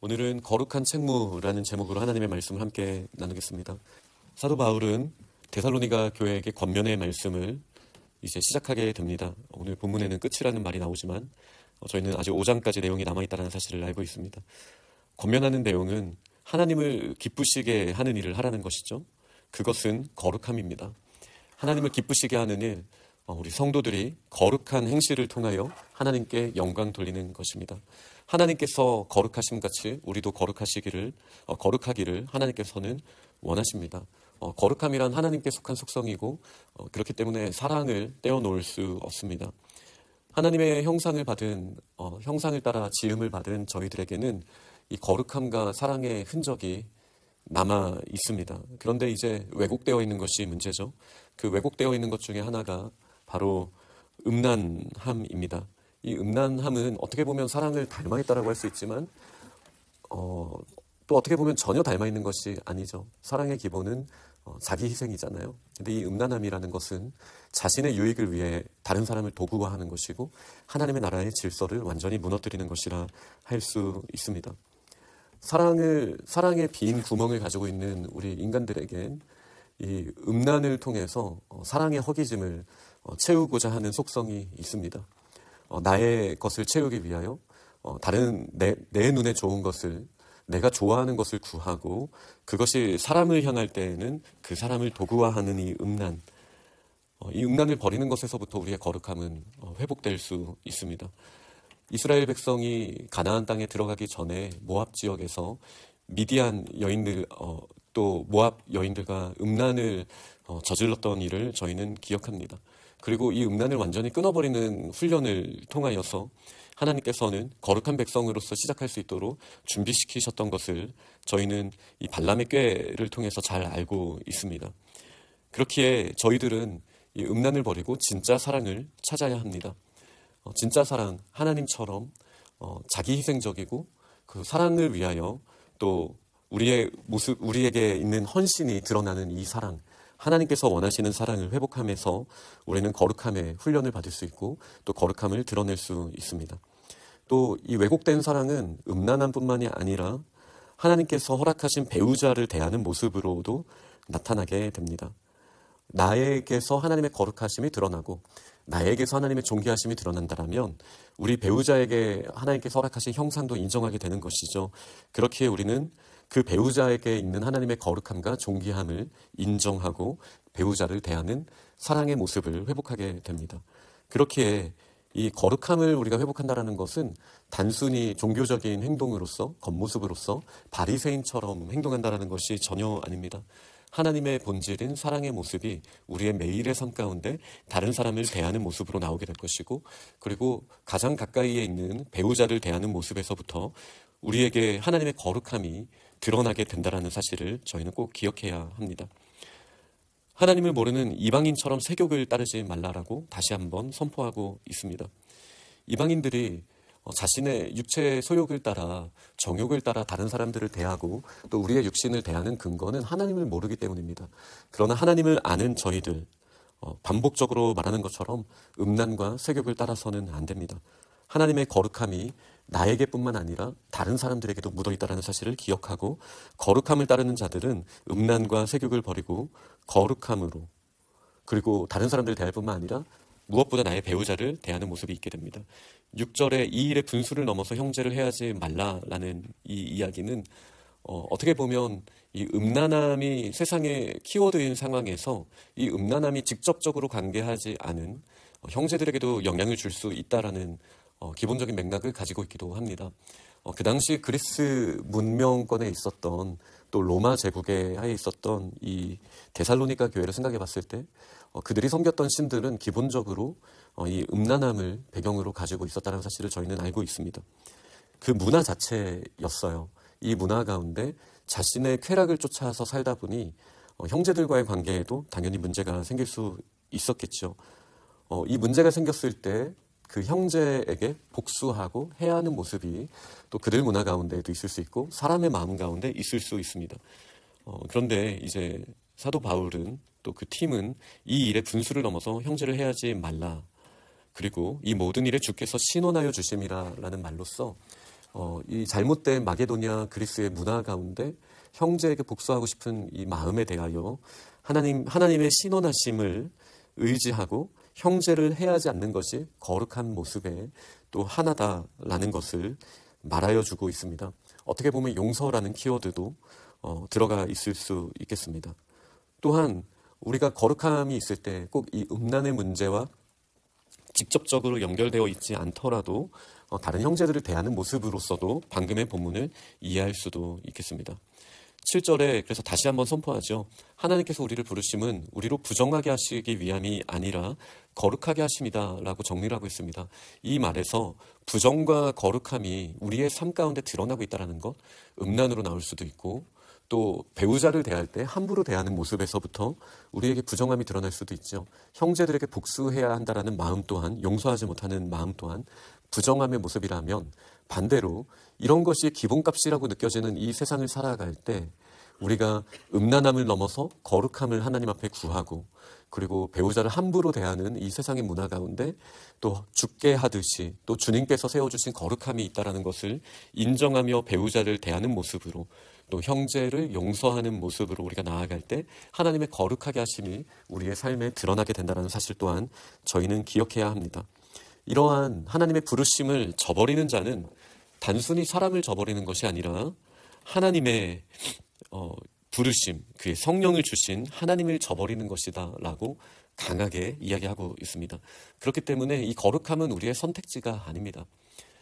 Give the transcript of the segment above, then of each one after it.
오늘은 거룩한 책무라는 제목으로 하나님의 말씀을 함께 나누겠습니다. 사도 바울은 데살로니가 교회에게 권면의 말씀을 이제 시작하게 됩니다. 오늘 본문에는 끝이라는 말이 나오지만 저희는 아직 5장까지 내용이 남아있다는 사실을 알고 있습니다. 권면하는 내용은 하나님을 기쁘시게 하는 일을 하라는 것이죠. 그것은 거룩함입니다. 하나님을 기쁘시게 하는 일, 우리 성도들이 거룩한 행실을 통하여 하나님께 영광 돌리는 것입니다. 하나님께서 거룩하심 같이 우리도 거룩하기를 하나님께서는 원하십니다. 거룩함이란 하나님께 속한 속성이고 그렇기 때문에 사랑을 떼어놓을 수 없습니다. 하나님의 형상을 따라 지음을 받은 저희들에게는 이 거룩함과 사랑의 흔적이 남아 있습니다. 그런데 이제 왜곡되어 있는 것이 문제죠. 그 왜곡되어 있는 것 중에 하나가 바로 음란함입니다. 이 음란함은 어떻게 보면 사랑을 닮아 있다라고 할 수 있지만 또 어떻게 보면 전혀 닮아 있는 것이 아니죠. 사랑의 기본은 자기 희생이잖아요. 근데 이 음란함이라는 것은 자신의 유익을 위해 다른 사람을 도구화하는 것이고 하나님의 나라의 질서를 완전히 무너뜨리는 것이라 할 수 있습니다. 사랑의 빈 구멍을 가지고 있는 우리 인간들에겐 이 음란을 통해서 사랑의 허기짐을 채우고자 하는 속성이 있습니다. 나의 것을 채우기 위하여 다른 내 눈에 좋은 것을, 내가 좋아하는 것을 구하고 그것이 사람을 향할 때에는 그 사람을 도구화하는 이 음란을 버리는 것에서부터 우리의 거룩함은 회복될 수 있습니다. 이스라엘 백성이 가나안 땅에 들어가기 전에 모압 지역에서 미디안 여인들 또 모압 여인들과 음란을 저질렀던 일을 저희는 기억합니다. 그리고 이 음란을 완전히 끊어버리는 훈련을 통하여서 하나님께서는 거룩한 백성으로서 시작할 수 있도록 준비시키셨던 것을 저희는 이 발람의 꾀를 통해서 잘 알고 있습니다. 그렇기에 저희들은 이 음란을 버리고 진짜 사랑을 찾아야 합니다. 진짜 사랑, 하나님처럼 자기 희생적이고 그 사랑을 위하여 또 우리에게 있는 헌신이 드러나는 이 사랑, 하나님께서 원하시는 사랑을 회복하면서 우리는 거룩함의 훈련을 받을 수 있고 또 거룩함을 드러낼 수 있습니다. 또 이 왜곡된 사랑은 음란함뿐만이 아니라 하나님께서 허락하신 배우자를 대하는 모습으로도 나타나게 됩니다. 나에게서 하나님의 거룩하심이 드러나고 나에게서 하나님의 존귀하심이 드러난다면 우리 배우자에게 하나님께서 허락하신 형상도 인정하게 되는 것이죠. 그렇기에 우리는 그 배우자에게 있는 하나님의 거룩함과 존귀함을 인정하고 배우자를 대하는 사랑의 모습을 회복하게 됩니다. 그렇기에 이 거룩함을 우리가 회복한다는 것은 단순히 종교적인 행동으로서 겉모습으로서 바리새인처럼 행동한다는 것이 전혀 아닙니다. 하나님의 본질인 사랑의 모습이 우리의 매일의 삶 가운데 다른 사람을 대하는 모습으로 나오게 될 것이고 그리고 가장 가까이에 있는 배우자를 대하는 모습에서부터 우리에게 하나님의 거룩함이 드러나게 된다는 사실을 저희는 꼭 기억해야 합니다. 하나님을 모르는 이방인처럼 세욕을 따르지 말라라고 다시 한번 선포하고 있습니다. 이방인들이 자신의 육체의 소욕을 따라 정욕을 따라 다른 사람들을 대하고 또 우리의 육신을 대하는 근거는 하나님을 모르기 때문입니다. 그러나 하나님을 아는 저희들 반복적으로 말하는 것처럼 음란과 세욕을 따라서는 안 됩니다. 하나님의 거룩함이 나에게뿐만 아니라 다른 사람들에게도 묻어있다는 사실을 기억하고 거룩함을 따르는 자들은 음란과 세욕을 버리고 거룩함으로 그리고 다른 사람들을 대할 뿐만 아니라 무엇보다 나의 배우자를 대하는 모습이 있게 됩니다. 6절에 이 일의 분수를 넘어서 형제를 해하지 말라라는 이 이야기는 어떻게 보면 이 음란함이 세상의 키워드인 상황에서 이 음란함이 직접적으로 관계하지 않은 형제들에게도 영향을 줄 수 있다라는 기본적인 맥락을 가지고 있기도 합니다. 그 당시 그리스 문명권에 있었던 또 로마 제국에 하에 있었던 이 데살로니가 교회를 생각해 봤을 때 그들이 섬겼던 신들은 기본적으로 이 음란함을 배경으로 가지고 있었다는 사실을 저희는 알고 있습니다. 그 문화 자체였어요. 이 문화 가운데 자신의 쾌락을 쫓아서 살다 보니 형제들과의 관계에도 당연히 문제가 생길 수 있었겠죠. 이 문제가 생겼을 때 그 형제에게 복수하고 해하는 모습이 또 그들 문화 가운데도 있을 수 있고 사람의 마음 가운데 있을 수 있습니다. 그런데 이제 사도 바울은 또 그 팀은 이 일의 분수를 넘어서 형제를 해하지 말라. 그리고 이 모든 일에 주께서 신원하여 주심이라는 말로써 이 잘못된 마게도냐 그리스의 문화 가운데 형제에게 복수하고 싶은 이 마음에 대하여 하나님의 신원하심을 의지하고 형제를 해하지 않는 것이 거룩한 모습의 또 하나다라는 것을 말하여 주고 있습니다. 어떻게 보면 용서라는 키워드도 들어가 있을 수 있겠습니다. 또한 우리가 거룩함이 있을 때 꼭 이 음란의 문제와 직접적으로 연결되어 있지 않더라도 다른 형제들을 대하는 모습으로서도 방금의 본문을 이해할 수도 있겠습니다. 7절에 그래서 다시 한번 선포하죠. 하나님께서 우리를 부르심은 우리로 부정하게 하시기 위함이 아니라 거룩하게 하심이다 라고 정리를 하고 있습니다. 이 말에서 부정과 거룩함이 우리의 삶 가운데 드러나고 있다는 것, 음란으로 나올 수도 있고 또 배우자를 대할 때 함부로 대하는 모습에서부터 우리에게 부정함이 드러날 수도 있죠. 형제들에게 복수해야 한다라는 마음 또한, 용서하지 못하는 마음 또한 부정함의 모습이라면, 반대로 이런 것이 기본값이라고 느껴지는 이 세상을 살아갈 때 우리가 음란함을 넘어서 거룩함을 하나님 앞에 구하고, 그리고 배우자를 함부로 대하는 이 세상의 문화 가운데 또 죽게 하듯이 또 주님께서 세워주신 거룩함이 있다는 것을 인정하며 배우자를 대하는 모습으로, 또 형제를 용서하는 모습으로 우리가 나아갈 때 하나님의 거룩하게 하심이 우리의 삶에 드러나게 된다는 사실 또한 저희는 기억해야 합니다. 이러한 하나님의 부르심을 저버리는 자는 단순히 사람을 저버리는 것이 아니라 하나님의 부르심, 그의 성령을 주신 하나님을 저버리는 것이다 라고 강하게 이야기하고 있습니다. 그렇기 때문에 이 거룩함은 우리의 선택지가 아닙니다.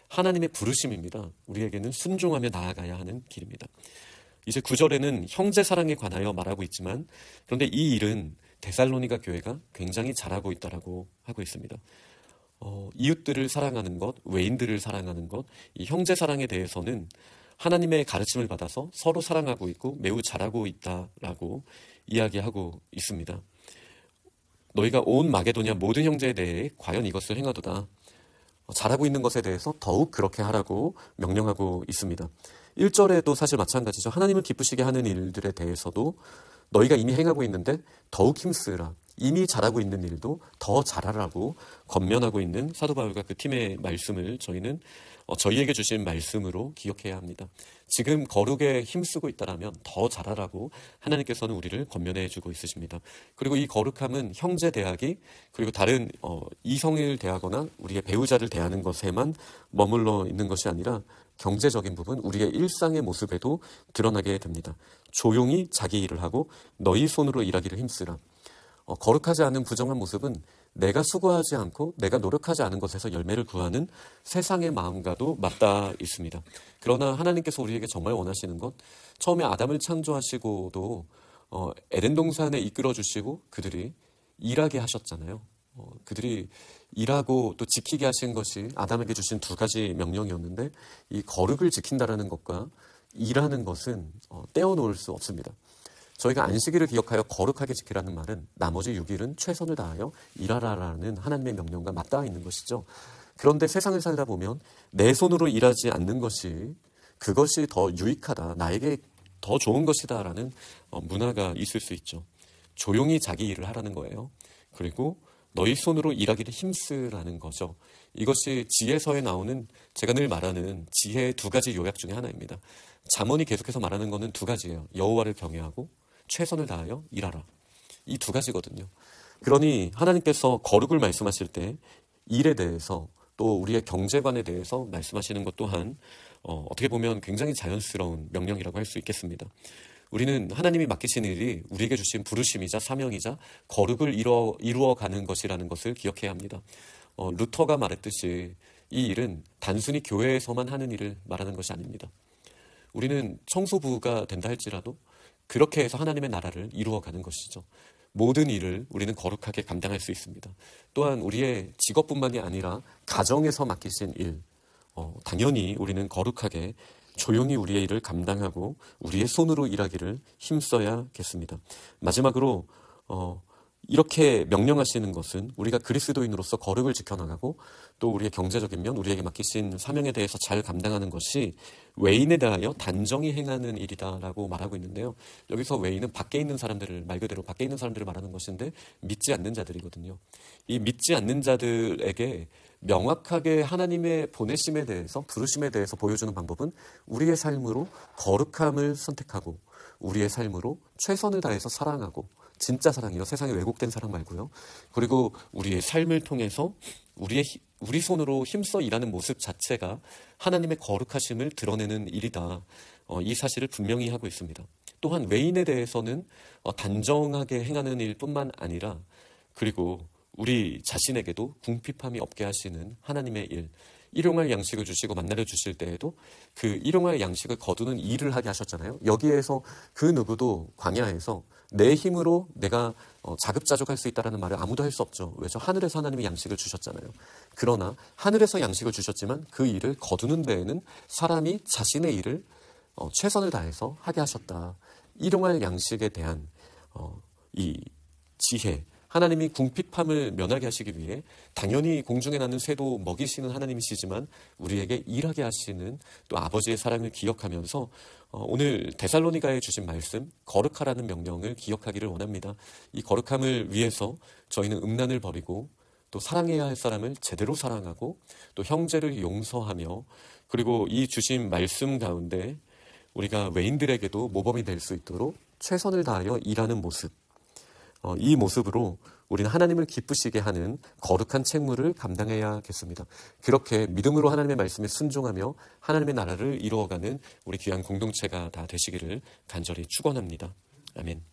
하나님의 부르심입니다. 우리에게는 순종하며 나아가야 하는 길입니다. 이제 9절에는 형제 사랑에 관하여 말하고 있지만, 그런데 이 일은 데살로니가 교회가 굉장히 잘하고 있다라고 하고 있습니다. 이웃들을 사랑하는 것, 외인들을 사랑하는 것, 이 형제 사랑에 대해서는 하나님의 가르침을 받아서 서로 사랑하고 있고 매우 잘하고 있다라고 이야기하고 있습니다. 너희가 온 마게도냐 모든 형제에 대해 과연 이것을 행하도다. 잘하고 있는 것에 대해서 더욱 그렇게 하라고 명령하고 있습니다. 1절에도 사실 마찬가지죠. 하나님을 기쁘시게 하는 일들에 대해서도 너희가 이미 행하고 있는데 더욱 힘쓰라. 이미 잘하고 있는 일도 더 잘하라고 권면하고 있는 사도 바울과 그 팀의 말씀을 저희는 저희에게 주신 말씀으로 기억해야 합니다. 지금 거룩에 힘쓰고 있다라면 더 잘하라고 하나님께서는 우리를 권면해 주고 있으십니다. 그리고 이 거룩함은 형제 대하기, 그리고 다른 이성을 대하거나 우리의 배우자를 대하는 것에만 머물러 있는 것이 아니라 경제적인 부분, 우리의 일상의 모습에도 드러나게 됩니다. 조용히 자기 일을 하고 너희 손으로 일하기를 힘쓰라. 거룩하지 않은 부정한 모습은 내가 수고하지 않고 내가 노력하지 않은 것에서 열매를 구하는 세상의 마음과도 맞닿아 있습니다. 그러나 하나님께서 우리에게 정말 원하시는 것, 처음에 아담을 창조하시고도 에덴 동산에 이끌어 주시고 그들이 일하게 하셨잖아요. 그들이 일하고 또 지키게 하신 것이 아담에게 주신 두 가지 명령이었는데, 이 거룩을 지킨다라는 것과 일하는 것은 떼어놓을 수 없습니다. 저희가 안식일을 기억하여 거룩하게 지키라는 말은 나머지 6일은 최선을 다하여 일하라라는 하나님의 명령과 맞닿아 있는 것이죠. 그런데 세상을 살다 보면 내 손으로 일하지 않는 것이, 그것이 더 유익하다, 나에게 더 좋은 것이다라는 문화가 있을 수 있죠. 조용히 자기 일을 하라는 거예요. 그리고 너희 손으로 일하기를 힘쓰라는 거죠. 이것이 지혜서에 나오는, 제가 늘 말하는 지혜의 두 가지 요약 중에 하나입니다. 잠언이 계속해서 말하는 것은 두 가지예요. 여호와를 경외하고 최선을 다하여 일하라. 이 두 가지거든요. 그러니 하나님께서 거룩을 말씀하실 때 일에 대해서, 또 우리의 경제관에 대해서 말씀하시는 것 또한 어떻게 보면 굉장히 자연스러운 명령이라고 할 수 있겠습니다. 우리는 하나님이 맡기신 일이 우리에게 주신 부르심이자 사명이자 거룩을 이루어가는 것이라는 것을 기억해야 합니다. 루터가 말했듯이 이 일은 단순히 교회에서만 하는 일을 말하는 것이 아닙니다. 우리는 청소부가 된다 할지라도 그렇게 해서 하나님의 나라를 이루어가는 것이죠. 모든 일을 우리는 거룩하게 감당할 수 있습니다. 또한 우리의 직업뿐만이 아니라 가정에서 맡기신 일, 당연히 우리는 거룩하게 조용히 우리의 일을 감당하고 우리의 손으로 일하기를 힘써야겠습니다. 마지막으로 이렇게 명령하시는 것은 우리가 그리스도인으로서 거룩을 지켜나가고 또 우리의 경제적인 면, 우리에게 맡기신 사명에 대해서 잘 감당하는 것이 외인에 대하여 단정히 행하는 일이다라고 말하고 있는데요. 여기서 외인은 밖에 있는 사람들을, 말 그대로 밖에 있는 사람들을 말하는 것인데 믿지 않는 자들이거든요. 이 믿지 않는 자들에게 명확하게 하나님의 보내심에 대해서, 부르심에 대해서 보여주는 방법은 우리의 삶으로 거룩함을 선택하고 우리의 삶으로 최선을 다해서 사랑하고, 진짜 사랑이요, 세상에 왜곡된 사랑 말고요. 그리고 우리의 삶을 통해서 우리 손으로 힘써 일하는 모습 자체가 하나님의 거룩하심을 드러내는 일이다. 이 사실을 분명히 하고 있습니다. 또한 외인에 대해서는 단정하게 행하는 일뿐만 아니라, 그리고 우리 자신에게도 궁핍함이 없게 하시는 하나님의 일, 일용할 양식을 주시고 만나려 주실 때에도 그 일용할 양식을 거두는 일을 하게 하셨잖아요. 여기에서 그 누구도 광야에서 내 힘으로 내가 자급자족할 수 있다는 말을 아무도 할 수 없죠. 왜죠? 하늘에서 하나님이 양식을 주셨잖아요. 그러나 하늘에서 양식을 주셨지만 그 일을 거두는 데에는 사람이 자신의 일을 최선을 다해서 하게 하셨다. 일용할 양식에 대한 이 지혜, 하나님이 궁핍함을 면하게 하시기 위해 당연히 공중에 나는 새도 먹이시는 하나님이시지만 우리에게 일하게 하시는 또 아버지의 사랑을 기억하면서 오늘 데살로니가에 주신 말씀, 거룩하라는 명령을 기억하기를 원합니다. 이 거룩함을 위해서 저희는 음란을 버리고 또 사랑해야 할 사람을 제대로 사랑하고 또 형제를 용서하며, 그리고 이 주신 말씀 가운데 우리가 외인들에게도 모범이 될 수 있도록 최선을 다하여 일하는 모습, 이 모습으로 우리는 하나님을 기쁘시게 하는 거룩한 책무를 감당해야겠습니다. 그렇게 믿음으로 하나님의 말씀에 순종하며 하나님의 나라를 이루어가는 우리 귀한 공동체가 다 되시기를 간절히 축원합니다. 아멘.